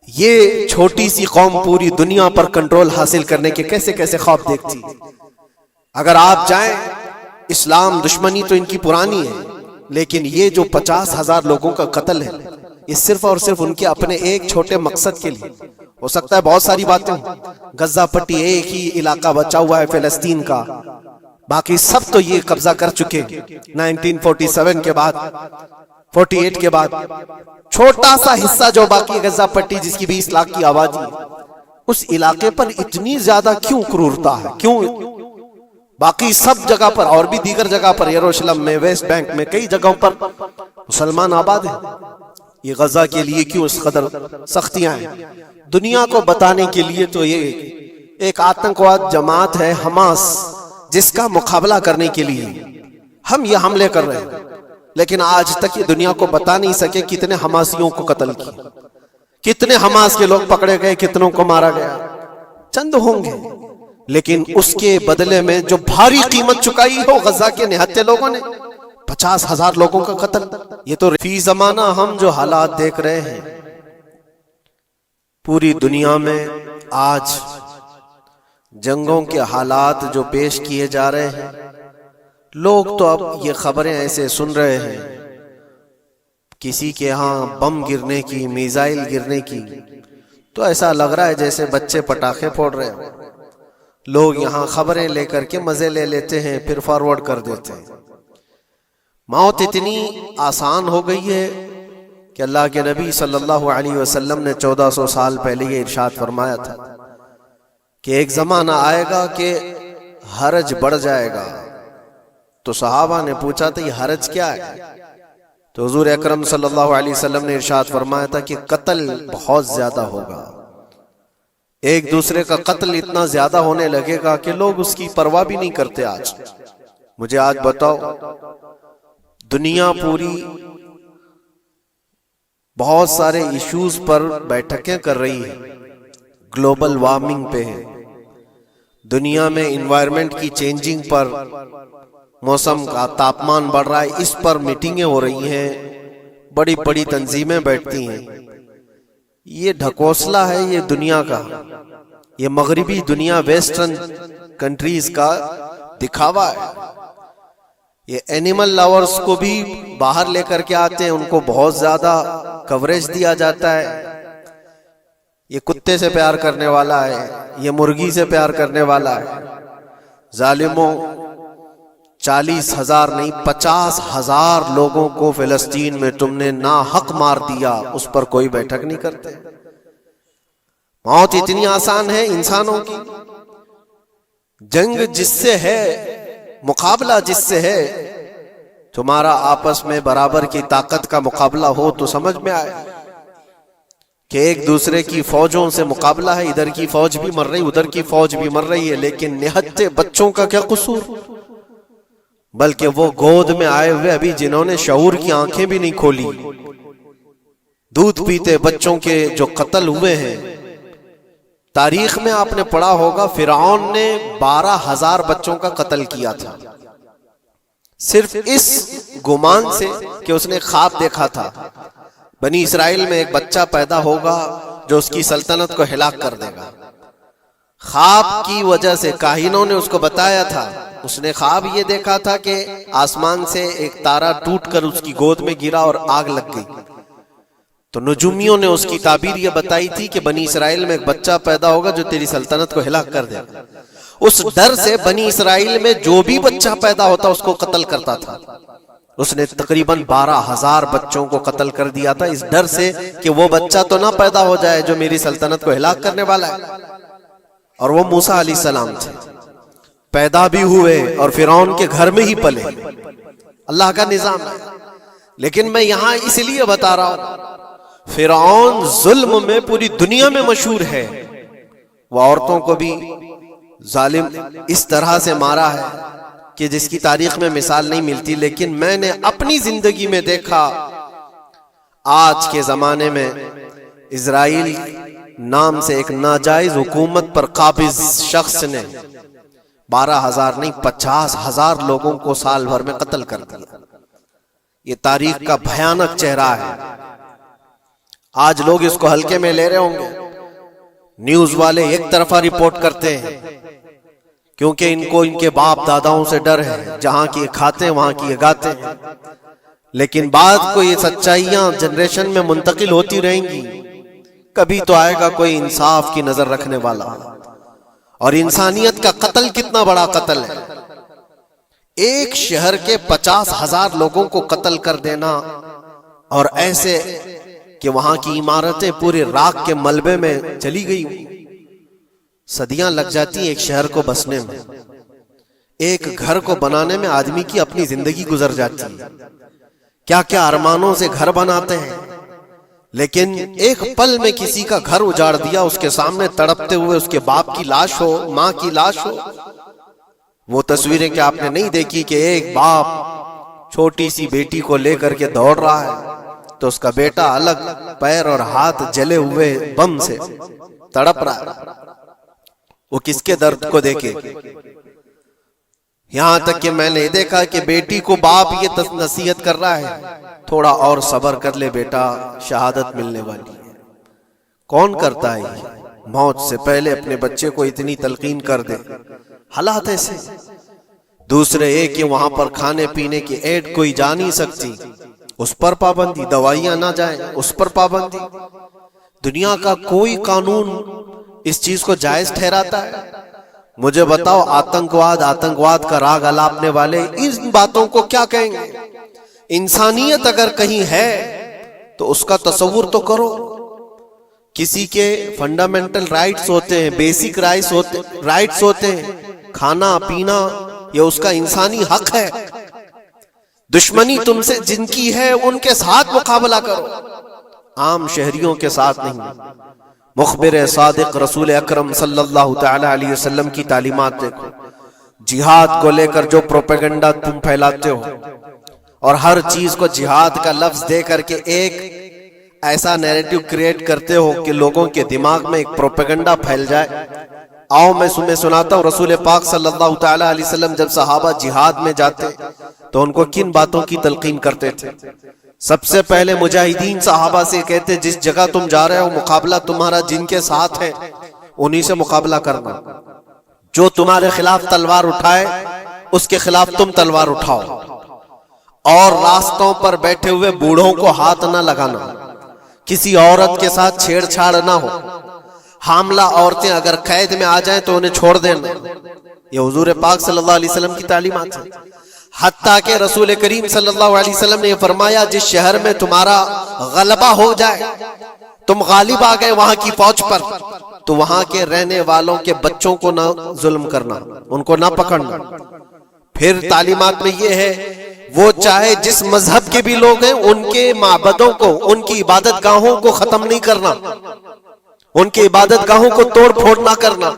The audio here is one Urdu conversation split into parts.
یہ چھوٹی سی قوم پوری دنیا پر کنٹرول حاصل کرنے کے کیسے کیسے خواب دیکھتی. اگر آپ جائیں، اسلام دشمنی تو ان کی پرانی ہے، لیکن یہ جو 50,000 لوگوں کا قتل ہے، یہ صرف اور صرف ان کے اپنے ایک چھوٹے مقصد کے لیے. ہو سکتا ہے بہت ساری باتیں ہوں، غزہ پٹی ایک ہی علاقہ بچا ہوا ہے فلسطین کا، باقی سب تو یہ قبضہ کر چکے 1947 کے بعد، 48 کے بعد. چھوٹا سا حصہ جو باقی غزہ پٹی جس کی 20 لاکھ کی آبادی ہے، اس علاقے پر اتنی زیادہ کیوں کرورتا ہے؟ کیوں؟ باقی سب جگہ پر اور بھی دیگر جگہ پر، یروشلم میں، ویسٹ بینک میں، کئی جگہوں پر مسلمان آباد ہیں. یہ غزہ کے لیے کیوں اس قدر سختیاں ہیں؟ دنیا کو بتانے کے لیے تو یہ ایک آتنکواد جماعت ہے حماس، جس کا مقابلہ کرنے کے لیے ہم یہ حملے کر رہے ہیں. لیکن آج تک یہ دنیا کو بتا نہیں سکے کتنے حماسیوں کو قتل کیا، کتنے حماس کے لوگ پکڑے گئے، کتنوں کو مارا گیا. چند ہوں گے، لیکن اس کے بدلے میں جو بھاری قیمت چکائی ہو غزہ کے نہتے لوگوں نے، 50,000 لوگوں کا قتل. یہ تو فی زمانہ ہم جو حالات دیکھ رہے ہیں پوری دنیا میں، آج جنگوں کے حالات جو پیش کیے جا رہے ہیں، لوگ تو اب یہ خبریں ایسے سن رہے ہیں، کسی کے ہاں بم گرنے کی، میزائل گرنے کی، تو ایسا لگ رہا ہے جیسے بچے پٹاخے پھوڑ رہے ہیں. لوگ یہاں خبریں لے کر کے مزے لے لیتے ہیں، پھر فارورڈ کر دیتے ہیں. موت اتنی آسان ہو گئی ہے کہ اللہ کے نبی صلی اللہ علیہ وسلم نے 1400 سال پہلے یہ ارشاد فرمایا تھا کہ ایک زمانہ آئے گا کہ حرج بڑھ جائے گا. تو صحابہ نے پوچھا تھا یہ حرج کیا ہے؟ تو حضور اکرم صلی اللہ علیہ وسلم نے ارشاد فرمایا تھا کہ قتل بہت زیادہ ہوگا. ایک دوسرے کا قتل اتنا زیادہ ہونے لگے گا کہ لوگ اس کی پرواہ بھی نہیں کرتے. آج مجھے آج بتاؤ، دنیا پوری بہت سارے ایشوز پر بیٹھکیں کر رہی ہے، گلوبل وارمنگ پہ ہے، دنیا میں انوائرمنٹ کی چینجنگ پر، موسم کا تاپمان بڑھ رہا ہے، اس پر میٹنگیں ہو رہی ہیں، بڑی بڑی تنظیمیں بیٹھتی ہیں. یہ ڈھکوسلا ہے یہ دنیا کا، یہ مغربی دنیا، ویسٹرن کنٹریز کا دکھاوا ہے. یہ اینیمل لاورز کو بھی باہر لے کر کے آتے ہیں، ان کو بہت زیادہ کوریج دیا جاتا ہے. یہ کتے سے پیار کرنے والا ہے، یہ مرغی سے پیار کرنے والا ہے. ظالموں، 40,000 نہیں 50,000 لوگوں کو فلسطین میں تم نے ناحق مار دیا، اس پر کوئی بیٹھک نہیں کرتے. موت اتنی آسان ہے انسانوں کی. جنگ جس سے ہے، مقابلہ جس سے ہے، تمہارا آپس میں برابر کی طاقت کا مقابلہ ہو تو سمجھ میں آئے کہ ایک دوسرے کی فوجوں سے مقابلہ ہے، ادھر کی فوج بھی مر رہی، ادھر کی فوج بھی مر رہی ہے. لیکن نہتے بچوں کا کیا قصور؟ بلکہ وہ گود میں آئے ہوئے ابھی جنہوں نے شعور کی آنکھیں بھی نہیں کھولی، دودھ پیتے بچوں کے جو قتل ہوئے ہیں. تاریخ میں آپ نے پڑھا ہوگا فرعون نے 12,000 بچوں کا قتل کیا تھا، صرف اس گمان سے کہ اس نے خواب دیکھا تھا بنی اسرائیل میں ایک بچہ پیدا ہوگا جو اس کی سلطنت کو ہلاک کر دے گا. خواب کی وجہ سے کاہنوں نے اس کو بتایا تھا، اس نے خواب یہ دیکھا تھا کہ آسمان سے ایک تارا ٹوٹ کر اس کی گود میں گرا اور آگ لگ گئی. تو نجومیوں نے اس کی تعبیر یہ بتائی تھی کہ بنی اسرائیل میں ایک بچہ پیدا ہوگا جو تیری سلطنت کو ہلاک کر دے گا. اس ڈر سے بنی اسرائیل میں جو بھی بچہ پیدا ہوتا اس کو قتل کرتا تھا. اس نے تقریباً 12,000 بچوں کو قتل کر دیا تھا، اس ڈر سے کہ وہ بچہ تو نہ پیدا ہو جائے جو میری سلطنت کو ہلاک کرنے والا ہے. اور وہ موسیٰ علیہ السلام تھے، پیدا بھی ہوئے اور فرعون کے گھر میں ہی پلے. اللہ کا نظام ہے. لیکن میں یہاں اس لیے بتا رہا ہوں، فرعون ظلم میں پوری دنیا میں مشہور ہے. وہ عورتوں کو بھی ظالم اس طرح سے مارا ہے کہ جس کی تاریخ میں مثال نہیں ملتی. لیکن میں نے اپنی زندگی میں دیکھا، آج کے زمانے میں اسرائیل نام سے ایک ناجائز حکومت پر قابض شخص نے 12,000 نہیں 50,000 لوگوں کو سال بھر میں قتل کر دیا. یہ تاریخ کا بھیانک چہرہ ہے. آج لوگ اس کو ہلکے میں لے رہے ہوں گے، نیوز والے ایک طرفہ رپورٹ کرتے ہیں کیونکہ ان کو ان کے باپ داداؤں سے ڈر ہے، جہاں کی کھاتے ہیں وہاں کی گاتے ہیں، لیکن بعد کو یہ سچائیاں جنریشن میں منتقل ہوتی رہیں گی، کبھی تو آئے گا کوئی انصاف کی نظر رکھنے والا۔ اور انسانیت کا قتل کتنا بڑا قتل ہے، ایک شہر کے 50,000 لوگوں کو قتل کر دینا، اور ایسے کہ وہاں کی عمارتیں پورے راکھ کے ملبے میں چلی گئی، صدیاں لگ جاتی ایک شہر کو بسنے میں، ایک گھر کو بنانے میں آدمی کی اپنی زندگی گزر جاتی ہے، کیا کیا ارمانوں سے گھر بناتے ہیں، لیکن ایک پل میں کسی کا گھر اجاڑ دیا، اس کے سامنے تڑپتے ہوئے اس کے باپ کی لاش ہو، ماں کی لاش ہو۔ وہ تصویریں کہ آپ نے نہیں دیکھی کہ ایک باپ چھوٹی سی بیٹی کو لے کر کے دوڑ رہا ہے تو اس کا بیٹا الگ پیر اور ہاتھ جلے ہوئے بم سے تڑپ رہا ہے، وہ کس کے درد کو دیکھے؟ یہاں تک کہ میں نے دیکھا کہ بیٹی کو باپ یہ نصیحت کر رہا ہے، تھوڑا اور صبر کر لے بیٹا، شہادت ملنے والی ہے۔ کون کرتا ہے موت سے پہلے اپنے بچے کو اتنی تلقین کر دے؟ حالات ایسے۔ دوسرے ایک کہ وہاں پر کھانے پینے کی ایڈ کوئی جا نہیں سکتی، اس پر پابندی، دوائیاں نہ جائیں اس پر پابندی۔ دنیا کا کوئی قانون اس چیز کو جائز ٹھہراتا ہے؟ مجھے بتاؤ، آتنکواد کا راگ الاپنے والے ان باتوں کو کیا کہیں گے؟ انسانیت اگر کہیں ہے تو اس کا تصور تو کرو۔ کسی کے فنڈامنٹل رائٹس ہوتے ہیں، بیسک رائٹس ہوتے ہیں، کھانا پینا یہ اس کا انسانی حق ہے۔ دشمنی تم سے جن کی ہے ان کے ساتھ مقابلہ کرو، عام شہریوں کے ساتھ نہیں۔ مخبر صادق رسول اکرم صلی اللہ تعالی علیہ وسلم کی تعلیمات دیکھو، جہاد کو لے کر جو پروپیگنڈا تم پھیلاتے ہو، اور ہر چیز کو جہاد کا لفظ دے کر کے ایک ایسا نیریٹو کریٹ کرتے ہو کہ لوگوں کے دماغ میں ایک پروپیگنڈا پھیل جائے۔ آؤ میں سناتا ہوں، رسول پاک صلی اللہ تعالی علیہ وسلم جب صحابہ جہاد میں جاتے تو ان کو کن باتوں کی تلقین کرتے تھے؟ سب سے پہلے مجاہدین صحابہ سے کہتے جس جگہ تم جا رہے ہو مقابلہ تمہارا جن کے ساتھ ہے انہی سے مقابلہ کرنا، جو تمہارے خلاف تلوار اٹھائے اس کے خلاف تم تلوار اٹھاؤ، اور راستوں پر بیٹھے ہوئے بوڑھوں کو ہاتھ نہ لگانا، کسی عورت کے ساتھ چھیڑ چھاڑ نہ ہو، حاملہ عورتیں اگر قید میں آ جائیں تو انہیں چھوڑ دینا۔ یہ حضور پاک صلی اللہ علیہ وسلم کی تعلیمات ہیں۔ حتیٰ کہ رسول کریم صلی اللہ علیہ وسلم نے یہ فرمایا جس شہر میں تمہارا غلبہ ہو جائے، تم غالب آ گئے وہاں کی فوج پر، تو وہاں کے رہنے والوں کے بچوں کو نہ ظلم کرنا، ان کو نہ پکڑنا۔ پھر تعلیمات میں یہ ہے وہ چاہے جس مذہب کے بھی لوگ ہیں ان کے معبدوں کو، ان کی عبادت گاہوں کو ختم نہیں کرنا، ان کی عبادت گاہوں کو توڑ پھوڑ نہ کرنا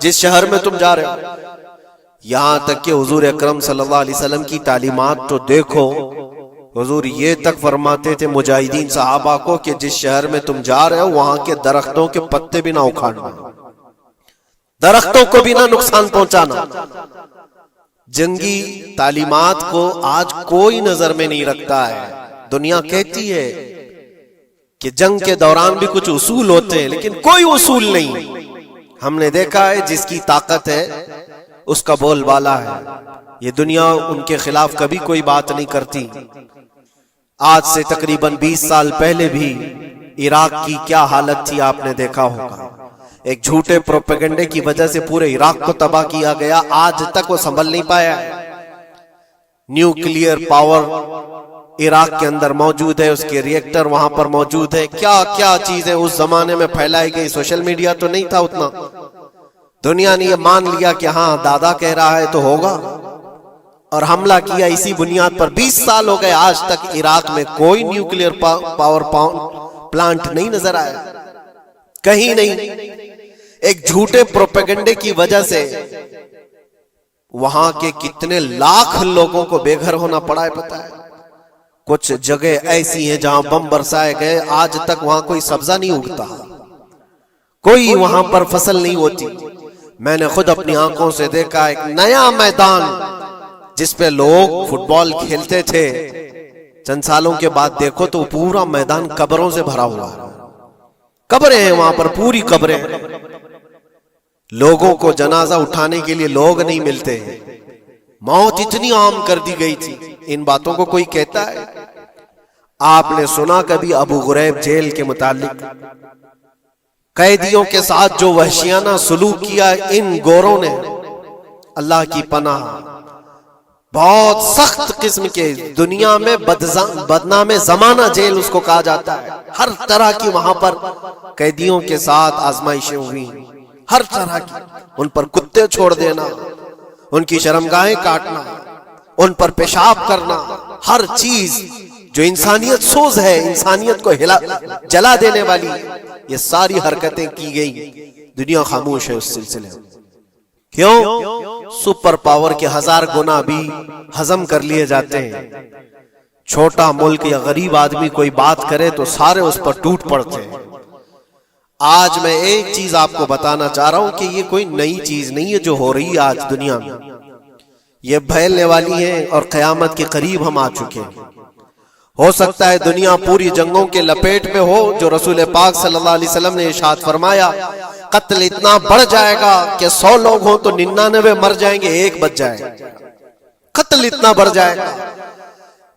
جس شہر میں تم جا رہے ہو۔ یہاں تک کہ حضور اکرم صلی اللہ علیہ وسلم کی تعلیمات تو دیکھو، حضور یہ تک فرماتے تھے مجاہدین صحابہ کو کہ جس شہر میں تم جا رہے ہو وہاں کے درختوں کے پتے بھی نہ اکھاڑنا، درختوں کو بھی نہ نقصان پہنچانا۔ جنگی تعلیمات کو آج کوئی نظر میں نہیں رکھتا ہے۔ دنیا کہتی ہے کہ جنگ کے دوران بھی کچھ اصول ہوتے ہیں، لیکن کوئی اصول نہیں۔ ہم نے دیکھا ہے جس کی طاقت ہے اس کا بول بالا ہے، یہ دنیا ان کے خلاف کبھی کوئی بات نہیں کرتی۔ آج سے تقریباً 20 سال پہلے بھی عراق کی کیا حالت تھی آپ نے دیکھا ہوگا، ایک جھوٹے پروپیگنڈے کی وجہ سے پورے عراق کو تباہ کیا گیا، آج تک وہ سنبھل نہیں پایا۔ نیوکلیئر پاور عراق کے اندر موجود ہے، اس کے ری ایکٹر وہاں پر موجود ہے، کیا کیا چیزیں اس زمانے میں پھیلائی گئی۔ سوشل میڈیا تو نہیں تھا اتنا، دنیا نے یہ مان لیا کہ ہاں دادا کہہ رہا ہے تو ہوگا، اور حملہ کیا اسی بنیاد پر۔ 20 سال ہو گئے، آج تک عراق میں کوئی نیوکلیئر پاور پلانٹ نہیں نظر آیا، کہیں نہیں۔ ایک جھوٹے پروپیگنڈے کی وجہ سے وہاں کے کتنے لاکھ لوگوں کو بے گھر ہونا پڑا ہے پتہ ہے۔ کچھ جگہ ایسی ہیں جہاں بم برسائے گئے، آج تک وہاں کوئی سبزہ نہیں اگتا، کوئی وہاں پر فصل نہیں ہوتی۔ میں نے خود اپنی آنکھوں سے دیکھا ایک نیا میدان جس پہ لوگ فٹ بال کھیلتے تھے، چند سالوں کے بعد دیکھو تو پورا میدان قبروں سے بھرا ہوا ہے۔ قبریں ہیں وہاں پر، پوری قبریں ہیں، لوگوں کو جنازہ اٹھانے کے لیے لوگ نہیں ملتے ہیں، موت اتنی عام کر دی گئی تھی۔ ان باتوں کو کوئی کہتا ہے؟ آپ نے سنا کبھی ابو غریب جیل کے متعلق؟ قیدیوں کے ساتھ جو وحشیانہ سلوک کیا ان گوروں نے، اللہ کی پناہ، بہت سخت قسم کے، دنیا میں بدنام زمانہ جیل اس کو کہا جاتا ہے۔ ہر طرح کی وہاں پر قیدیوں کے ساتھ آزمائشیں ہوئی، ہر طرح کی، ان پر کتے چھوڑ دینا، ان کی شرمگاہیں کاٹنا، ان پر پیشاب کرنا، ہر چیز جو انسانیت سوز ہے، انسانیت کو جلا دینے والی، یہ ساری حرکتیں کی گئی۔ دنیا خاموش ہے اس سلسلے میں۔ کیوں؟ سپر پاور کے 1000 گنا بھی ہضم کر لیے جاتے ہیں۔ چھوٹا ملک یا غریب آدمی کوئی بات کرے تو سارے اس پر ٹوٹ پڑتے ہیں۔ آج میں ایک چیز آپ کو بتانا چاہ رہا ہوں کہ یہ کوئی نئی چیز نہیں ہے جو ہو رہی ہے آج دنیا میں، یہ پھیلنے والی ہے اور قیامت کے قریب ہم آ چکے ہیں۔ ہو سکتا ہے دنیا پوری جنگوں کے لپیٹ میں ہو، جو رسول پاک صلی اللہ علیہ وسلم نے ارشاد فرمایا، قتل اتنا بڑھ جائے گا کہ 100 لوگ ہوں تو 99 مر جائیں گے، ایک بچ جائے گا۔ قتل اتنا بڑھ جائے گا،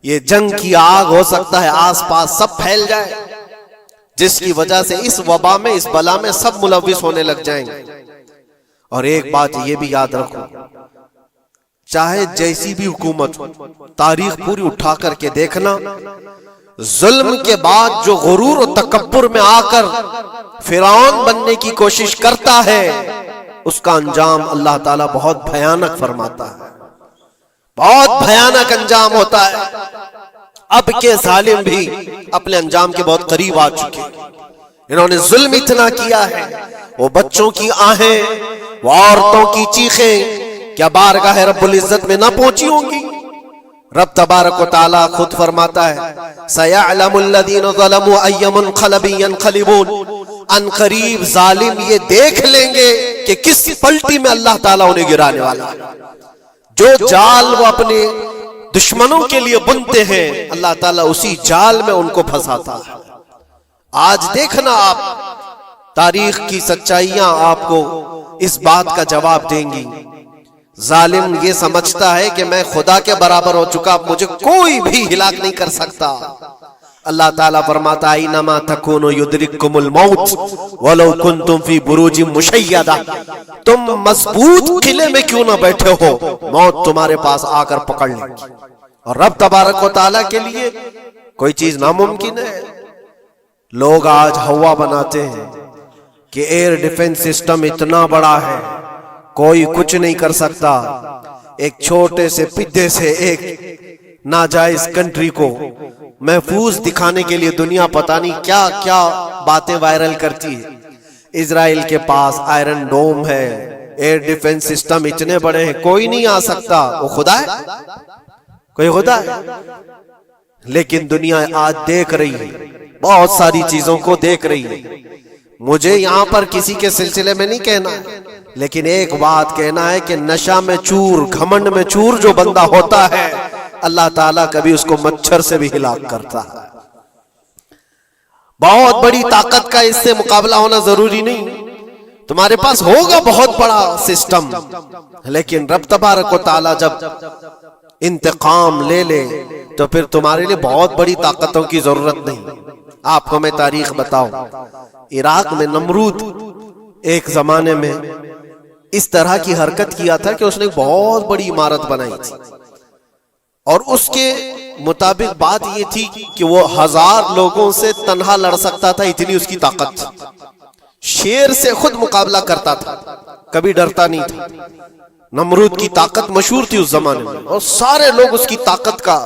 یہ جنگ کی آگ ہو سکتا ہے آس پاس سب پھیل جائے، جس کی وجہ سے اس وبا میں، اس بلا میں سب ملوث ہونے لگ جائیں گے۔ اور ایک بات یہ بھی یاد رکھو، چاہے جیسی بھی حکومت ہو، تاریخ پوری اٹھا کر کے دیکھنا، ظلم کے بعد جو غرور و تکبر میں آ کر فرعون بننے کی کوشش کرتا ہے، اس کا انجام اللہ تعالیٰ بہت بھیانک فرماتا ہے، بہت بھیانک انجام ہوتا ہے۔ اب کے ظالم بھی اپنے انجام کے بہت قریب آ چکے، انہوں نے ظلم اتنا کیا ہے، وہ بچوں کی آہیں، وہ عورتوں کی چیخیں کیا بارگاہ رب العزت میں نہ پہنچی ہوں گی؟ رب تبارک و تعالیٰ خود فرماتا ہے، سَيَعْلَمُ الَّذِينَ ظَلَمُوا أَيَّ مُنْقَلَبٍ يَنْقَلِبُونَ، ان قریب ظالم یہ دیکھ لیں گے کہ کس پلٹی میں اللہ تعالیٰ انہیں گرانے والا ہے۔ جو جال وہ اپنے دشمنوں کے لیے بنتے ہیں، اللہ تعالیٰ اسی جال میں ان کو پھنساتا ہے۔ آج دیکھنا آپ، تاریخ کی سچائیاں آپ کو اس بات کا جواب دیں گی۔ ظالم یہ سمجھتا ہے کہ میں خدا کے برابر ہو چکا، مجھے کوئی بھی ہلاک نہیں کر سکتا۔ اللہ تعالیٰ فرماتا ہے، اینما تکونوا یدرککم الموت ولو کنتم فی بروج مشیدہ، تم مضبوط قلعے میں کیوں نہ بیٹھے ہو، موت تمہارے پاس آ کر پکڑ لے گی۔ اور رب تبارک و تعالیٰ کے لیے کوئی چیز ناممکن ہے۔ لوگ آج ہوا بناتے ہیں کہ ایئر ڈیفنس سسٹم اتنا بڑا ہے، کوئی کچھ نہیں کر سکتا۔ ایک چھوٹے سے پدے سے ایک ناجائز کنٹری کو محفوظ دکھانے کے لیے دنیا پتہ نہیں کیا کیا باتیں وائرل کرتی ہے۔ اسرائیل کے پاس آئرن ڈوم ہے، ایئر ڈیفنس سسٹم اتنے بڑے ہیں، کوئی نہیں آ سکتا۔ وہ خدا ہے؟ کوئی خدا ہے؟ لیکن دنیا آج دیکھ رہی ہے، بہت ساری چیزوں کو دیکھ رہی ہے۔ مجھے یہاں پر کسی کے سلسلے میں نہیں کہنا ہے، لیکن ایک بات کہنا ہے کہ نشہ میں چور، گھمنڈ میں چور جو بندہ ہوتا ہے، اللہ تعالیٰ کبھی اس کو مچھر سے بھی ہلاک کرتا ہے۔ بہت بڑی طاقت کا اس سے مقابلہ ہونا ضروری نہیں، تمہارے پاس ہوگا بہت بڑا سسٹم، لیکن رب تبارک و تعالیٰ جب انتقام لے لے تو پھر تمہارے لیے بہت بڑی طاقتوں کی ضرورت نہیں۔ آپ کو میں تاریخ بتاؤں، عراق میں نمرود ایک زمانے میں اس طرح کی حرکت کیا تھا کہ اس نے بہت بڑی عمارت بنائی تھی، اور اس کے مطابق بات یہ تھی کہ وہ 1000 لوگوں سے تنہا لڑ سکتا تھا، اتنی اس کی طاقت تھی۔ شیر سے خود مقابلہ کرتا تھا، کبھی ڈرتا نہیں تھا۔ نمرود کی طاقت مشہور تھی اس زمانے میں، اور سارے لوگ اس کی طاقت کا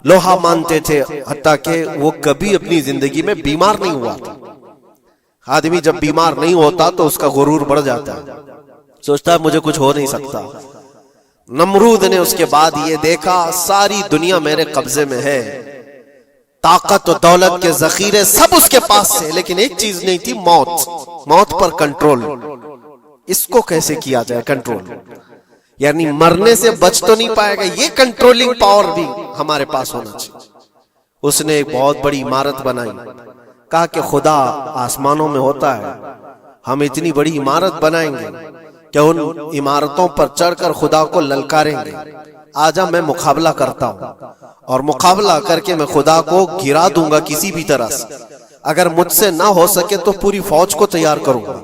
لوہا مانتے تھے، حتیٰ کہ وہ کبھی اپنی زندگی میں بیمار نہیں ہوا تھا۔ آدمی جب بیمار نہیں ہوتا تو اس کا غرور بڑھ جاتا ہے، سوچتا ہے مجھے کچھ ہو نہیں سکتا۔ نمرود نے اس کے بعد یہ دیکھا ساری دنیا میرے قبضے میں ہے، طاقت و دولت کے ذخیرے سب اس کے پاس سے، لیکن ایک چیز نہیں تھی، موت پر کنٹرول۔ اس کو کیسے کیا جائے کنٹرول؟ یعنی مرنے سے بچ تو نہیں پائے گا، یہ کنٹرولنگ پاور بھی ہمارے پاس ہونا چاہیے۔ اس نے ایک بہت بڑی عمارت بنائی، کہا کہ خدا آسمانوں میں ہوتا ہے، ہم اتنی بڑی عمارت بنائیں گے کہ ان عمارتوں پر چڑھ کر خدا کو للکاریں گے، آجا میں مقابلہ کرتا ہوں، اور مقابلہ کر کے میں خدا کو گرا دوں گا کسی بھی طرح سے، اگر مجھ سے نہ ہو سکے تو پوری فوج کو تیار کروں گا،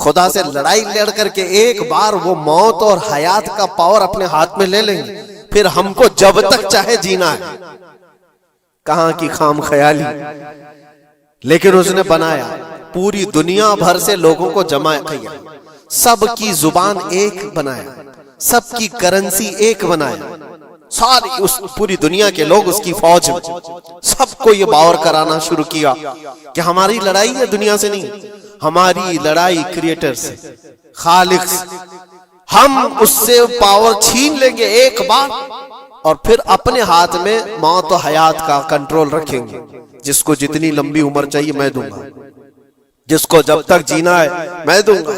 خدا سے لڑائی لڑ کر کے ایک بار وہ موت اور حیات کا پاور اپنے ہاتھ میں لے لیں گے، پھر ہم کو جب تک چاہے جینا ہے۔ کہاں کی خام خیالی، لیکن اس نے بنایا، پوری دنیا بھر سے لوگوں کو جمع کیا، سب کی زبان ایک بنایا، سب کی کرنسی ایک بنایا، ساری اس پوری دنیا کے لوگ اس کی فوج میں، سب کو یہ باور کرانا شروع کیا کہ ہماری لڑائی ہے دنیا سے نہیں، ہماری لڑائی کریٹر سے، خالق سے، ہم اس سے پاور چھین لیں گے ایک بار، اور پھر اپنے ہاتھ میں موت و حیات کا کنٹرول رکھیں گے، جس کو جتنی لمبی عمر چاہیے میں دوں گا، جس کو جب تک جینا ہے میں دوں گا،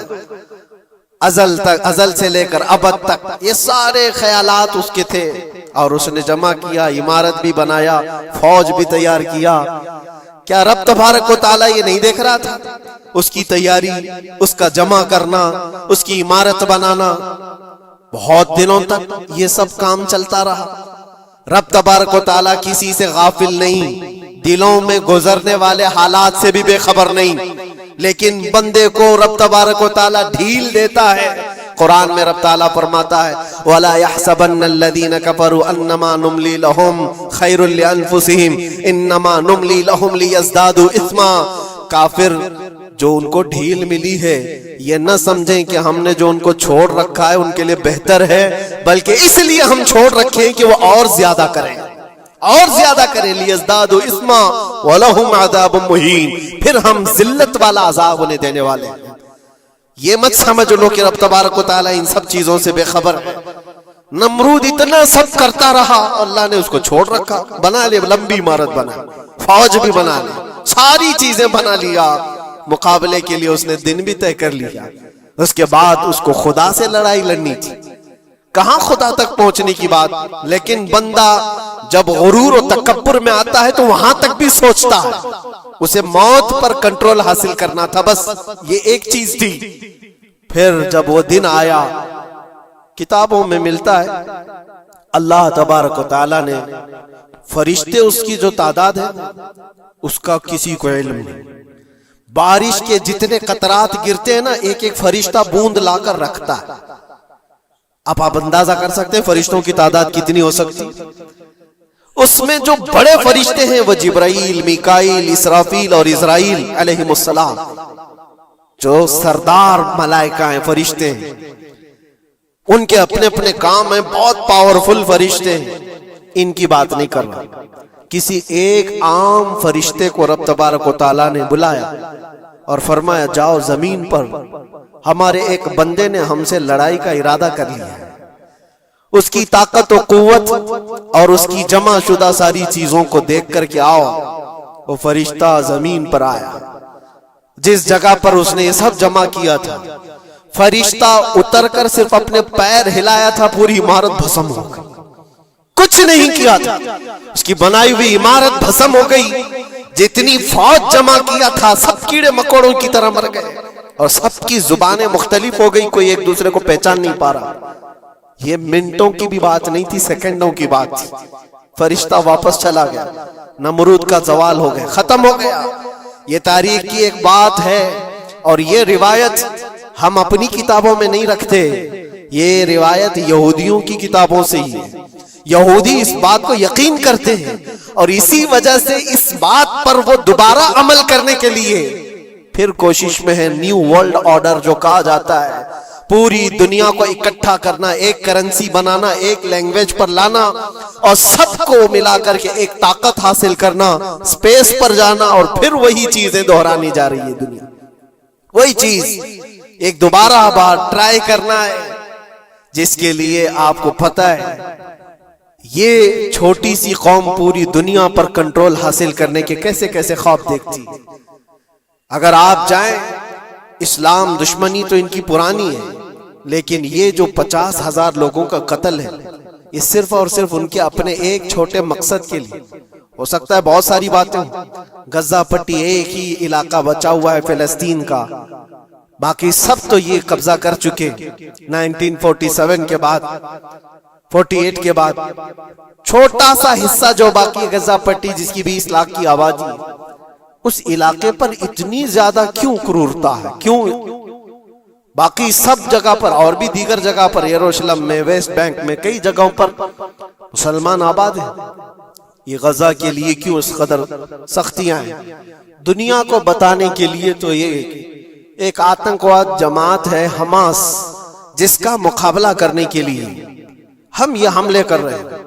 ازل سے لے کر ابد تک یہ سارے خیالات اس کے تھے، اور اس نے جمع کیا، عمارت بھی بنایا، فوج بھی تیار کیا۔ کیا رب تبارک و تعالیٰ یہ نہیں دیکھ رہا تھا؟ اس کی تیاری، اس کا جمع کرنا، اس کی عمارت بنانا، بہت دنوں تک یہ سب کام چلتا رہا۔ رب تبارک و تعالیٰ کسی سے غافل نہیں، دلوں میں گزرنے والے حالات سے بھی بے خبر نہیں، لیکن بندے کو رب تبارک و تعالیٰ ڈھیل دیتا ہے۔ قرآن میں رب تعالیٰ فرماتا ہے وَلَا يَحْسَبَنَّ الَّذِينَ كَفَرُوا أَنَّمَا نُمْلِي لَهُمْ خَيْرٌ لِأَنفُسِهِمْ إِنَّمَا نُمْلِي لَهُمْ لِيَزْدَادُوا إِثْمًا۔ کافر جو ان کو ڈھیل ملی ہے یہ نہ سمجھیں کہ ہم نے جو ان کو چھوڑ رکھا ہے ان کے لیے بہتر ہے، بلکہ اس لیے ہم چھوڑ رکھیں کہ وہ اور زیادہ کریں، اور زیادہ کریں، لِيَزْدَادُوا إِثْمًا وَلَهُمْ عَذَابٌ مُهِينٌ، پھر ہم ذلت والا عذاب انہیں دینے والے ہیں۔ یہ مت سمجھ لو کہ رب تبارک و تعالیٰ ان سب چیزوں سے بے خبر ہے۔ نمرود اتنا سب کرتا رہا، اللہ نے اس کو چھوڑ رکھا، بنا لے، لمبی عمارت بنا، فوج بھی بنا لی، ساری چیزیں بنا لیا، مقابلے کے لیے اس نے دن بھی طے کر لیا۔ اس کے بعد اس کو خدا سے لڑائی لڑنی تھی، کہاں خدا تک پہنچنے کی بات، لیکن بندہ جب غرور و تکبر میں آتا ہے تو وہاں تک بھی سوچتا ہے، اسے موت پر کنٹرول حاصل کرنا تھا، بس یہ ایک چیز تھی۔ پھر جب وہ دن آیا، کتابوں میں ملتا ہے اللہ تبارک و تعالیٰ نے فرشتے اس کی جو تعداد ہے اس کا کسی کو علم نہیں، بارش کے جتنے قطرات گرتے ہیں نا ایک ایک فرشتہ بوند لا کر رکھتا ہے۔ اب آپ اندازہ کر سکتے ہیں فرشتوں کی تعداد کتنی ہو سکتی؟ اس میں جو بڑے فرشتے ہیں وہ جبرائیل، میکائیل، اسرافیل اور اسرائیل علیہم السلام، جو سردار ملائکہ ہیں، فرشتے ہیں، ان کے اپنے اپنے کام ہیں، بہت پاورفل فرشتے ہیں۔ ان کی بات نہیں کر رہا، کسی ایک عام فرشتے کو رب تبارک و تعالیٰ نے بلایا اور فرمایا جاؤ زمین پر، ہمارے ایک بندے نے ہم سے لڑائی کا ارادہ کر لیا ہے، اس کی طاقت و قوت اور اس کی جمع شدہ ساری چیزوں کو دیکھ کر کے آؤ۔ وہ فرشتہ زمین پر آیا، جس جگہ پر اس نے یہ سب جمع کیا تھا، فرشتہ اتر کر صرف اپنے پیر ہلایا تھا، پوری عمارت بھسم ہو گئی، کچھ نہیں کیا تھا، اس کی بنائی ہوئی عمارت بھسم ہو گئی، جتنی فوج جمع کیا تھا سب کیڑے مکوڑوں کی طرح مر گئے، اور سب کی زبانیں مختلف ہو گئی، کوئی ایک دوسرے کو پہچان نہیں پا رہا۔ یہ منٹوں کی بھی بات نہیں تھی، سیکنڈوں کی بات تھی۔ فرشتہ واپس چلا گیا، نمرود کا زوال ہو گیا، ختم ہو گیا۔ یہ تاریخ کی ایک بات ہے، اور یہ روایت ہم اپنی کتابوں میں نہیں رکھتے، یہ روایت یہودیوں کی کتابوں سے ہی ہے۔ یہودی اس بات کو یقین کرتے ہیں، اور اسی وجہ سے اس بات پر وہ دوبارہ عمل کرنے کے لیے پھر کوشش میں ہے۔ نیو ورلڈ آرڈر جو کہا جاتا ہے، پوری دنیا کو اکٹھا کرنا، ایک کرنسی بنانا، ایک لینگویج پر لانا، اور سب کو ملا کر کے ایک طاقت حاصل کرنا، سپیس پر جانا، اور پھر وہی چیزیں دہرانی جا رہی ہے دنیا، وہی چیز ایک دوبارہ بار ٹرائی کرنا ہے، جس کے لیے آپ کو پتہ ہے یہ چھوٹی سی قوم پوری دنیا پر کنٹرول حاصل کرنے کے کیسے کیسے خواب دیکھتی۔ اگر آپ جائیں، اسلام دشمنی تو ان کی پرانی ہے، لیکن یہ جو 50,000 لوگوں کا قتل ہے، یہ صرف اور صرف ان کے اپنے ایک چھوٹے مقصد کے لیے، ہو سکتا ہے بہت ساری باتیں ہوں، غزہ پٹی ایک ہی علاقہ بچا ہوا ہے فلسطین کا، باقی سب تو یہ قبضہ کر چکے 1947 کے بعد، 48 کے بعد۔ چھوٹا سا حصہ جو باقی غزہ پٹی جس کی 20 لاکھ کی آبادی، اس علاقے پر اتنی زیادہ کیوں کرورتا ہے؟ کیوں؟ باقی سب جگہ پر اور بھی دیگر جگہ پر، یروشلم میں، ویسٹ بینک میں، کئی جگہوں پر مسلمان آباد ہیں، یہ غزہ کے لیے کیوں اس قدر سختیاں ہیں؟ دنیا کو بتانے کے لیے تو یہ ایک آتنکواد جماعت ہے حماس، جس کا مقابلہ کرنے کے لیے ہم یہ حملے کر رہے ہیں،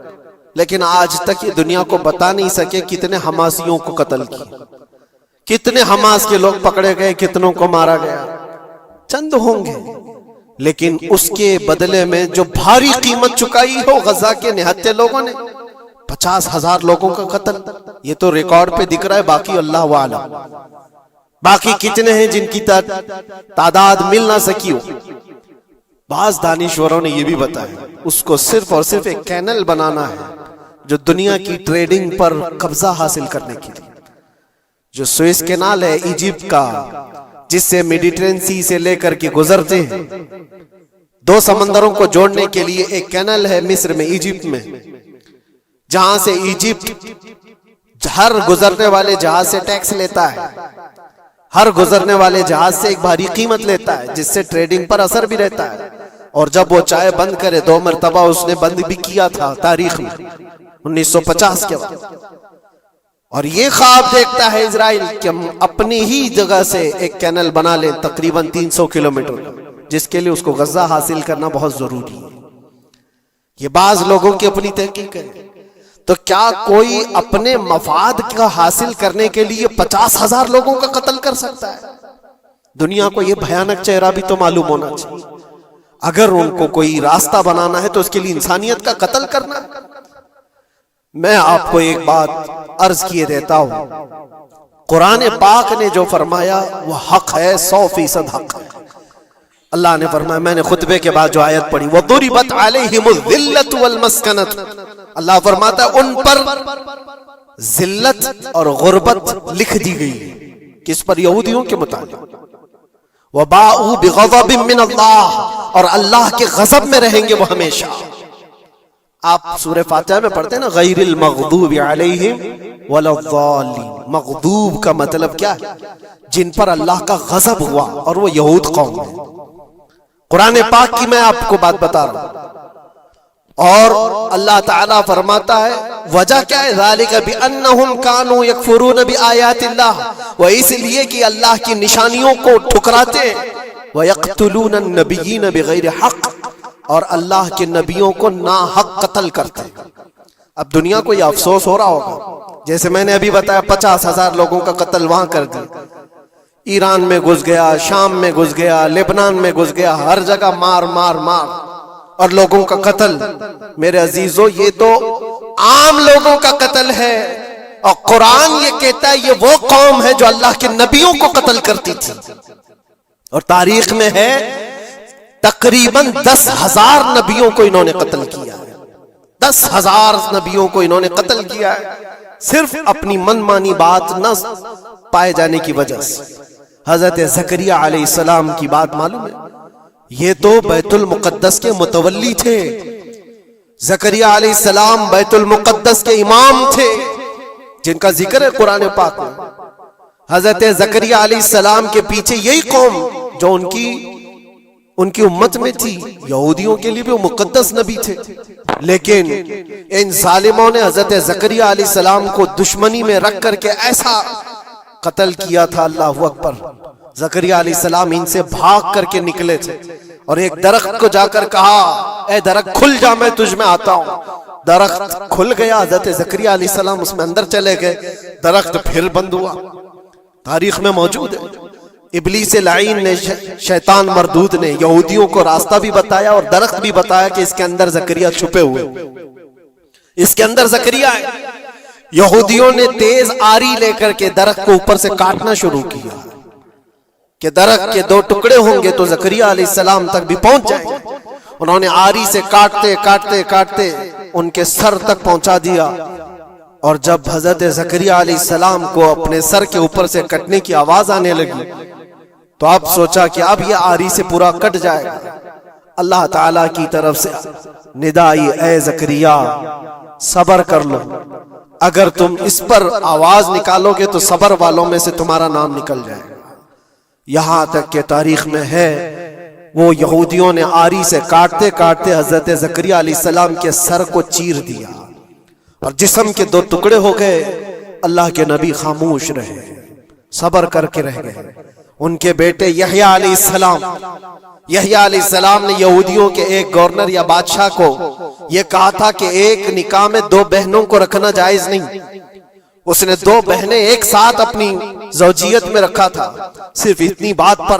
لیکن آج تک یہ دنیا کو بتا نہیں سکے کتنے حماسیوں کو قتل کیا، کتنے حماس کے لوگ پکڑے گئے، کتنوں کو مارا گیا، چند ہوں گے، لیکن اس کے بدلے میں جو بھاری قیمت چکائی ہو غزہ کے نہتے لوگوں نے، 50,000 لوگوں کا قتل، یہ تو ریکارڈ پہ دکھ رہا ہے، باقی اللہ عالم، باقی کتنے ہیں جن کی تعداد مل نہ سکی ہو۔ بعض دانشوروں نے یہ بھی بتایا اس کو صرف اور صرف ایک کینل بنانا ہے جو دنیا کی ٹریڈنگ پر قبضہ حاصل کرنے کے لیے، جو سوئس کینال ہے ایجپٹ کا، جس سے میڈیٹرین سی سے لے کر کے گزرتے ہیں، 2 سمندروں کو جوڑنے کے لیے ایک کینل ہے مصر میں، ایجپٹ میں، جہاں سے ایجپٹ ہر گزرنے والے جہاز سے ٹیکس لیتا ہے، ہر گزرنے والے جہاز سے ایک بھاری قیمت لیتا ہے، جس سے ٹریڈنگ پر اثر بھی رہتا ہے، اور جب وہ چاہے بند کرے، 2 مرتبہ اس نے بند بھی کیا تھا تاریخ میں 1950 کے بعد۔ اور یہ خواب دیکھتا ہے اسرائیل کہ ہم اپنی ہی جگہ سے ایک کینل بنا لیں تقریباً 300 کلومیٹر، جس کے لیے اس کو غزہ حاصل کرنا بہت ضروری ہے۔ یہ بعض لوگوں کی اپنی تحقیق ہے۔ تو کیا کوئی اپنے مفاد کا حاصل کرنے کے لیے 50,000 لوگوں کا قتل کر سکتا ہے؟ دنیا کو یہ بھیانک چہرہ بھی تو معلوم ہونا چاہیے۔ اگر ان کو کوئی راستہ بنانا ہے تو اس کے لیے انسانیت کا قتل کرنا ہے۔ میں آپ کو ایک بات عرض کیے دیتا ہوں، قرآن پاک نے جو فرمایا وہ حق ہے، 100% حق ہے۔ اللہ نے فرمایا، میں نے خطبے کے بعد جو آیت پڑھی، وَضُرِبَتْ عَلَيْهِمُ الذِّلَّةُ وَالْمَسْكَنَةُ، اللہ فرماتا ہے ان پر ذلت اور غربت لکھ دی گئی، کس پر؟ یہودیوں کے متعلق۔ وَبَاءُوا بِغَضَبٍ مِّنَ اللَّهِ، اور اللہ کے غضب میں رہیں گے وہ ہمیشہ۔ آپ سورہ فاتحہ میں پڑھتے ہیں نا، غیر المغضوب علیہم ولا الضالین، مغضوب کا مطلب کیا ہے؟ جن پر اللہ کا غضب ہوا، اور وہ یہود قوم ہے۔ قرآن پاک کی میں آپ کو بات بتا رہا ہوں، اور اللہ تعالیٰ فرماتا ہے وجہ کیا ہے؟ ذالک بأنہم کانوا یکفرون بآیات اللہ، وہ اس لیے کہ اللہ کی نشانیوں کو ٹھکراتے، ویقتلون النبیین بغیر حق، اور اللہ کے نبیوں کو ناحق قتل کرتے۔ اب دنیا کو یہ افسوس ہو رہا ہوگا، جیسے میں نے ابھی بتایا 50,000 لوگوں کا قتل وہاں کر دیا، ایران میں گھس گیا، شام میں گھس گیا، لبنان میں گھس گیا، ہر جگہ مار مار مار اور لوگوں کا قتل۔ میرے عزیزو، یہ تو عام لوگوں کا قتل ہے، اور قرآن یہ کہتا ہے یہ وہ قوم ہے جو اللہ کے نبیوں کو قتل کرتی تھی، اور تاریخ میں ہے تقریباً 10,000 نبیوں کو انہوں نے قتل کیا ہے، 10,000 نبیوں کو انہوں نے قتل کیا ہے، صرف اپنی من مانی بات نہ پائے جانے کی وجہ سے۔ حضرت زکریا علیہ السلام کی بات معلوم ہے، یہ تو بیت المقدس کے متولی تھے، زکریا علیہ السلام بیت المقدس کے امام تھے، جن کا ذکر ہے قرآن پاک میں۔ حضرت زکریا علیہ السلام کے پیچھے یہی قوم جو ان کی امت میں تھی، یہودیوں کے لیے بھی وہ مقدس نبی تھے، لیکن ان ظالموں نے حضرت زکریا علیہ السلام کو دشمنی میں رکھ کر کے ایسا قتل کیا تھا، اللہ اکبر۔ زکریا علیہ السلام ان سے بھاگ کر کے نکلے تھے، اور ایک درخت کو جا کر کہا، اے درخت کھل جا، میں تجھ میں آتا ہوں۔ درخت کھل گیا، حضرت زکریا علیہ السلام اس میں اندر چلے گئے، درخت پھر بند ہوا، تاریخ میں موجود ہے۔ ابلیس لعین نے، شیطان مردود نے یہودیوں کو راستہ بھی بتایا اور درخت بھی بتایا کہ اس کے اندر زکریا چھپے ہوئے، اس کے اندر زکریا ہے۔ یہودیوں نے تیز آری لے کر کے درخت کو اوپر سے کاٹنا شروع کیا کہ درخت کے 2 ٹکڑے ہوں گے تو زکریا علیہ السلام تک بھی پہنچ جائیں گے۔ انہوں نے آری سے کاٹتے کاٹتے کاٹتے ان کے سر تک پہنچا دیا، اور جب حضرت زکریا علیہ السلام کو اپنے سر کے اوپر سے کٹنے کی آواز آنے لگی تو اب سوچا کہ اب یہ آری سے پورا کٹ جائے گا. اللہ تعالیٰ کی طرف سے ندا آئی، اے زکریا صبر کر لو، اگر تم اس پر آواز نکالو گے تو صبر والوں میں سے تمہارا نام نکل جائے گا. یہاں تک کہ تاریخ میں ہے وہ یہودیوں نے آری سے کاٹتے کاٹتے حضرت زکریا علیہ السلام کے سر کو چیر دیا اور جسم کے 2 ٹکڑے ہو گئے. اللہ کے نبی خاموش رہے، صبر کر کے رہ گئے. ان کے بیٹے یحییٰ علیہ السلام نے یہودیوں کے ایک گورنر یا بادشاہ کو یہ کہا تھا کہ ایک نکاح میں 2 بہنوں کو رکھنا جائز نہیں. اس نے 2 بہنیں ایک ساتھ اپنی زوجیت میں رکھا تھا. صرف اتنی بات پر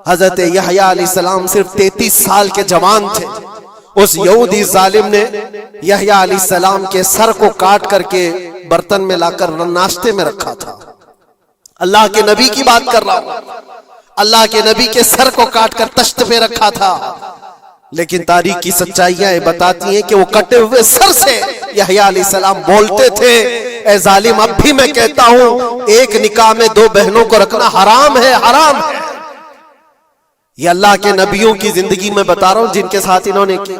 حضرت یحییٰ علیہ السلام صرف 33 سال کے جوان تھے. اس یہودی ظالم نے یحییٰ علیہ السلام کے سر کو کاٹ کر کے برتن میں لا کر ناشتے میں رکھا تھا. اللہ کے نبی کی بات کر رہا ہوں، اللہ کے نبی کے سر کو کاٹ کر تشت پہ رکھا تھا. لیکن تاریخ کی سچائیاں بتاتی ہیں کہ وہ کٹے ہوئے سر سے یحییٰ علیہ السلام بولتے تھے، اے ظالم اب بھی میں کہتا ہوں ایک نکاح میں 2 بہنوں کو رکھنا حرام ہے، حرام ہے. یہ اللہ کے نبیوں کی زندگی میں بتا رہا ہوں جن کے ساتھ انہوں نے کی.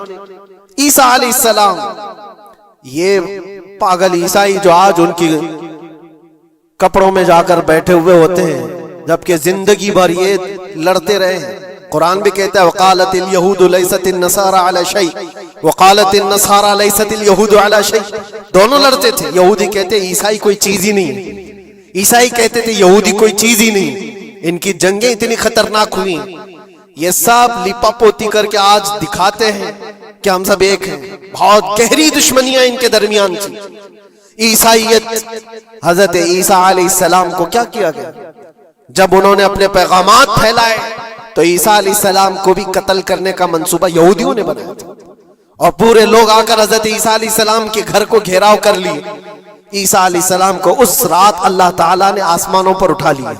عیسیٰ علیہ السلام، یہ پاگل عیسائی جو آج ان کی کپڑوں میں جا کر بیٹھے ہوئے ہوتے ہیں جبکہ زندگی بھر یہ لڑتے رہے ہیں. قرآن بھی کہتا ہے وقالت اليہود لیست النصارى علی شیء وقالت النصارى لیست اليہود علی شیء. دونوں لڑتے تھے. یہودی کہتے عیسائی کوئی چیز ہی نہیں، عیسائی کہتے تھے یہودی کوئی چیز ہی نہیں. ان کی جنگیں اتنی خطرناک ہوئی، یہ سب لپا پوتی کر کے آج دکھاتے ہیں کہ ہم سب ایک ہیں. بہت گہری دشمنیاں ان کے درمیان تھی. عیسائیت، حضرت عیسیٰ علیہ السلام کو کیا کیا گیا؟ جب انہوں نے اپنے پیغامات پھیلائے تو عیسیٰ علیہ السلام کو بھی قتل کرنے کا منصوبہ یہودیوں نے بنایا تھا اور پورے لوگ آ کر حضرت عیسیٰ علیہ السلام کے گھر کو گھیراؤ کر لی. عیسیٰ علیہ السلام کو اس رات اللہ تعالیٰ نے آسمانوں پر اٹھا لیا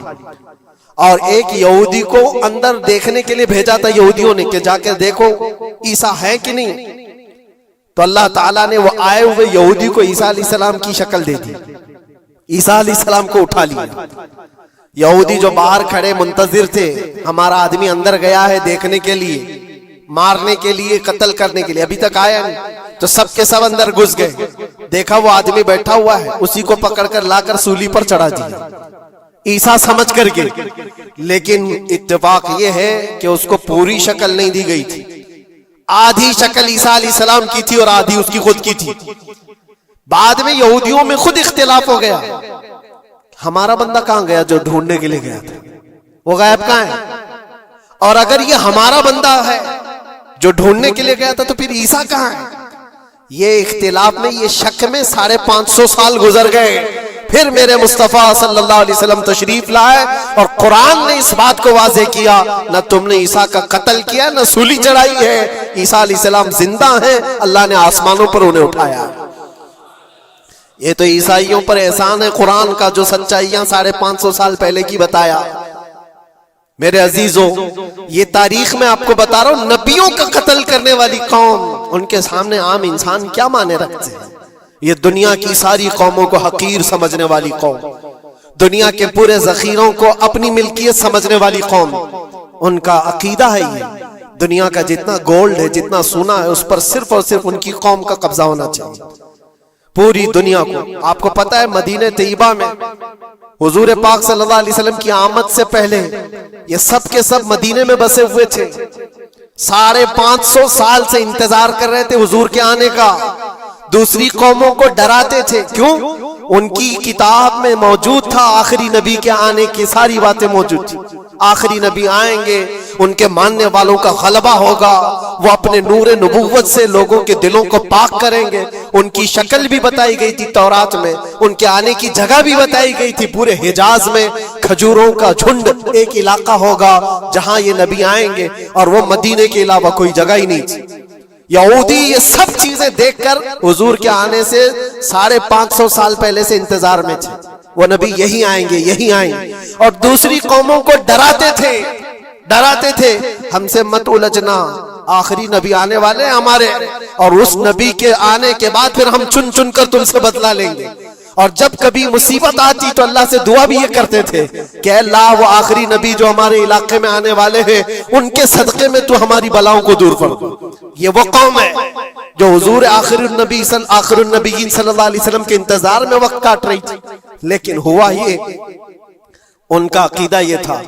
اور ایک یہودی کو اندر دیکھنے کے لیے بھیجا تھا یہودیوں نے کہ جا کے دیکھو عیسیٰ ہے کہ نہیں. تو اللہ تعالیٰ نے وہ آئے ہوئے یہودی کو عیسیٰ علیہ السلام کی شکل دے دی. عیسیٰ علیہ السلام کو اٹھا لیا. یہودی جو باہر کھڑے منتظر تھے ہمارا آدمی اندر گیا ہے دیکھنے کے لیے، مارنے کے لیے، قتل کرنے کے لیے، ابھی تک آیا نہیں، تو سب کے سب اندر گھس گئے. دیکھا وہ آدمی بیٹھا ہوا ہے، اسی کو پکڑ کر لا کر سولی پر چڑھا دیا عیسیٰ سمجھ کر کے. لیکن اتفاق یہ ہے کہ اس کو پوری شکل نہیں دی گئی تھی. آدھی شکل عیسیٰ علیہ السلام کی تھی اور آدھی اس کی خود کی تھی. بعد میں یہودیوں میں خود اختلاف ہو گیا، ہمارا بندہ کہاں گیا جو ڈھونڈنے کے لیے گیا تھا، وہ غائب کہاں ہے؟ اور اگر یہ ہمارا بندہ ہے جو ڈھونڈنے کے لیے گیا تھا تو پھر عیسیٰ کہاں ہے؟ یہ اختلاف میں، یہ شک میں 550 سال گزر گئے. پھر میرے مصطفیٰ صلی اللہ علیہ وسلم تشریف لائے اور قرآن نے اس بات کو واضح کیا، نہ تم نے عیسیٰ کا قتل کیا نہ سولی چڑھائی ہے. عیسیٰ علیہ السلام زندہ ہیں، اللہ نے آسمانوں پر انہیں اٹھایا. یہ تو عیسائیوں پر احسان ہے قرآن کا جو سچائیاں 550 سال پہلے کی بتایا. میرے عزیزوں، یہ تاریخ میں آپ کو بتا رہا ہوں، نبیوں کا قتل کرنے والی قوم، ان کے سامنے عام انسان کیا مانے رکھتے ہیں؟ یہ دنیا کی ساری قوموں کو حقیر سمجھنے والی قوم، دنیا کے پورے ذخیروں کو اپنی ملکیت سمجھنے والی قوم، ان کا عقیدہ ہے یہ دنیا کا جتنا گولڈ ہے، جتنا سونا ہے، اس پر صرف اور صرف ان کی قوم کا قبضہ ہونا چاہیے. پوری دنیا کو. آپ کو پتا ہے مدینہ طیبہ میں حضور پاک صلی اللہ علیہ وسلم کی آمد سے پہلے یہ سب کے سب مدینے میں بسے ہوئے تھے. 550 سال سے انتظار کر رہے تھے حضور کے آنے کا. دوسری قوموں کو ڈراتے تھے. کیوں؟ ان کی کتاب میں موجود تھا آخری نبی کے آنے کی ساری باتیں موجود تھی. آخری نبی آئیں گے، ان کے ماننے والوں کا غلبہ ہوگا، وہ اپنے نور نبوت سے لوگوں کے دلوں کو پاک کریں گے. ان کی شکل بھی بتائی گئی تھی تورات میں، ان کے آنے کی جگہ بھی بتائی گئی تھی. پورے حجاز میں کھجوروں کا جھنڈ ایک علاقہ ہوگا جہاں یہ نبی آئیں گے، اور وہ مدینے کے علاوہ کوئی جگہ ہی نہیں تھی. یہودی یہ سب چیزیں دیکھ کر حضور کے آنے سے 550 سال پہلے سے انتظار میں تھے. وہ نبی یہی آئیں گے، یہی آئیں گے. اور دوسری قوموں کو ڈراتے تھے، ہم سے مت الجھنا، آخری نبی آنے والے ہیں ہمارے، اور اس نبی کے آنے کے بعد پھر ہم چن چن کر تم سے بدلہ لیں گے۔ اور جب کبھی مصیبت آتی تو اللہ سے دعا بھی یہ کرتے تھے کہ اللہ وہ آخری نبی جو ہمارے علاقے میں آنے والے ہیں ان کے صدقے میں تو ہماری بلاؤں کو دور کر دو۔ یہ وہ قوم ہے جو حضور آخر النبیین صلی اللہ علیہ وسلم کے انتظار میں وقت کاٹ رہی تھی، لیکن ہوا یہ، ان کا عقیدہ یہ تھا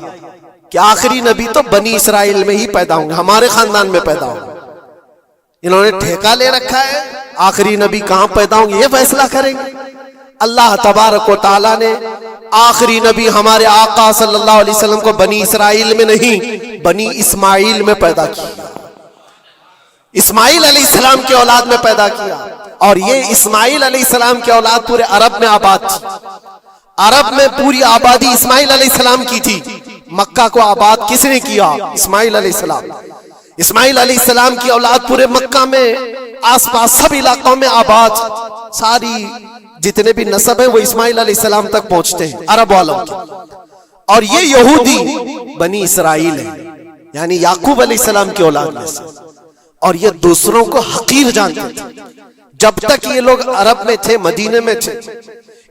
کہ آخری نبی تو بنی اسرائیل میں ہی پیدا ہوں گے، ہمارے خاندان میں پیدا ہوں گے۔ انہوں نے ٹھیکہ لے رکھا ہے آخری نبی کہاں پیدا ہوں گے یہ فیصلہ کریں گے۔ اللہ تبارک و تعالیٰ نے آخری نبی ہمارے آقا صلی اللہ علیہ وسلم کو بنی اسرائیل میں نہیں بنی اسماعیل میں پیدا کیا، اسماعیل علیہ السلام کی اولاد میں پیدا کیا، اور یہ اسماعیل علیہ السلام کی اولاد پورے عرب میں آباد تھی۔ عرب میں پوری آبادی اسماعیل علیہ السلام کی تھی۔ مکہ کو آباد کس نے کیا؟ اسماعیل علیہ السلام۔ اسماعیل علیہ السلام کی اولاد پورے مکہ میں آس پاس سب علاقوں میں آباد، ساری جتنے بھی نسب ہیں وہ اسماعیل علیہ السلام تک پہنچتے ہیں عرب والوں کے۔ اور یہ یہودی بنی اسرائیل ہے، یعنی یعقوب علیہ السلام کی اولاد میں سے، اور یہ دوسروں کو حقیر جانتے تھے۔ جب تک یہ لوگ عرب میں تھے، مدینے میں تھے،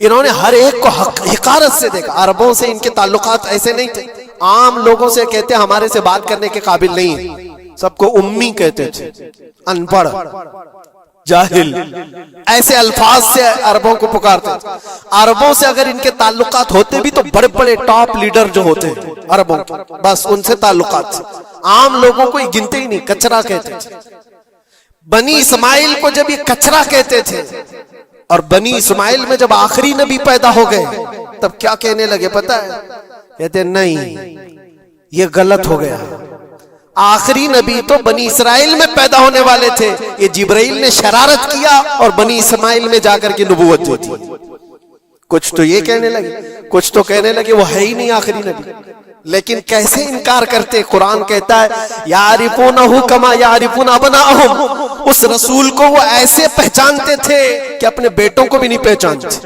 انہوں نے ہر ایک کو حقارت سے دیکھا۔ عربوں سے ان کے تعلقات ایسے نہیں تھے، عام لوگوں سے کہتے ہمارے سے بات کرنے کے قابل نہیں ہیں، سب کو امی کہتے تھے، ان پڑھ، جاہل، ایسے الفاظ سے عربوں کو پکارتے تھے۔ عربوں سے اگر ان کے تعلقات ہوتے بھی تو بڑے بڑے ٹاپ لیڈر جو ہوتے ہیں عربوں کے، بس ان سے تعلقات تھے، عام لوگوں کو یہ گنتے ہی نہیں، کچرا کہتے تھے۔ بنی اسماعیل کو جب یہ کچرا کہتے تھے، اور بنی اسماعیل میں جب آخری نبی پیدا ہو گئے تب کیا کہنے لگے پتہ ہے؟ کہتے نہیں، یہ غلط ہو گیا، آخری نبی تو بنی اسرائیل میں پیدا ہونے والے تھے، یہ جبرائیل نے شرارت کیا اور بنی اسماعیل میں جا کر کے نبوت دے دی۔ کچھ تو یہ کہنے لگے، کچھ تو کہنے لگے وہ ہے ہی نہیں آخری نبی۔ لیکن کیسے انکار کرتے؟ قرآن کہتا ہے یعرفونہ کما یعرفون ابناءہم، اس رسول کو وہ ایسے پہچانتے تھے کہ اپنے بیٹوں کو بھی نہیں پہچانتے۔